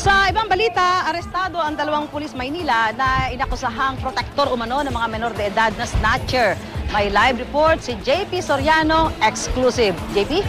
Sa ibang balita, arestado ang dalawang pulis Maynila na inakusahang protektor umano ng mga menor de edad na snatcher. May live report si JP Soriano, exclusive. JP?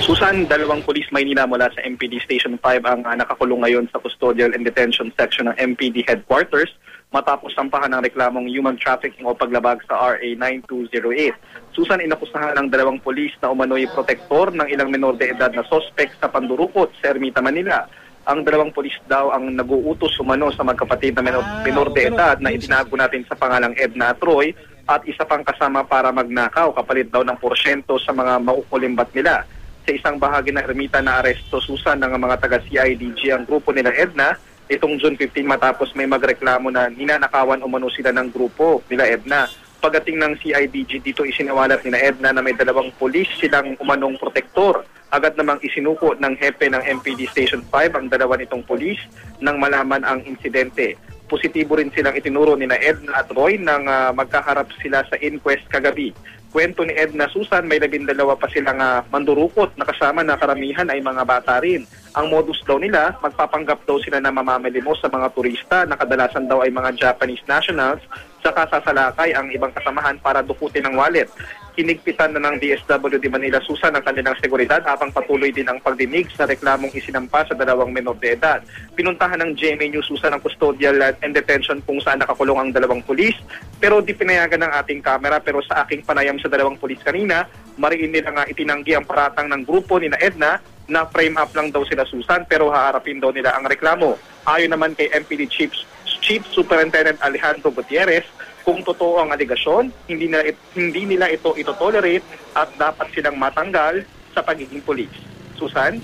Susan, dalawang pulis Maynila mula sa MPD Station 5 ang nakakulong ngayon sa Custodial and Detention Section ng MPD Headquarters matapos sampahan ng reklamong human trafficking o paglabag sa RA 9208. Susan, inakusahan ng dalawang pulis na umano'y protektor ng ilang menor de edad na sospek sa pandurukot sa Ermita, Manila. Ang dalawang pulis daw ang nag-uutos umano sa magkapatid na menor de edad na itinago natin sa pangalang Edna at Roy at isa pang kasama para magnakaw kapalit daw ng porsyento sa mga maukulimbat nila. Sa isang bahagi ng Ermita na aresto, Susan, ng mga taga-CIDG ang grupo nila Edna itong June 15 matapos may magreklamo na ninanakawan umano sila ng grupo nila Edna. Pagdating ng CIDG dito, isinawalat nila Edna na may dalawang pulis silang umanong protektor. Agad namang isinuko ng hepe ng MPD Station 5 ang dalawa nitong pulis nang malaman ang insidente. Positibo rin silang itinuro ni Edna at Roy nang magkaharap sila sa inquest kagabi. Kwento ni Edna, Susan, may 12 pa silang mandurukot na kasama na karamihan ay mga bata rin. Ang modus daw nila, magpapanggap daw sila na mamamalimos sa mga turista na kadalasan daw ay mga Japanese nationals, saka sasalakay ang ibang kasamahan para dukutin ang wallet. Kinigpitan na ng DSWD Manila, Susan, ang kanilang seguridad habang patuloy din ang pagdinig sa reklamong isinampa sa dalawang menor de edad. Pinuntahan ng GMA News, Susan, ang custodial and detention kung saan nakakulong ang dalawang pulis, pero di pinayagan ng ating kamera. Pero sa aking panayam sa dalawang pulis kanina, mariin nila nga itinanggi ang paratang ng grupo ni Edna na frame up lang daw sila, Susan, pero haharapin daw nila ang reklamo. Ayon naman kay MPD Chief Superintendent Alejandro Gutierrez, kung totoo ang aligasyon, hindi nila ito ito-tolerate at dapat silang matanggal sa pagiging pulis. Susan?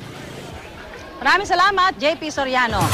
Maraming salamat, JP Soriano.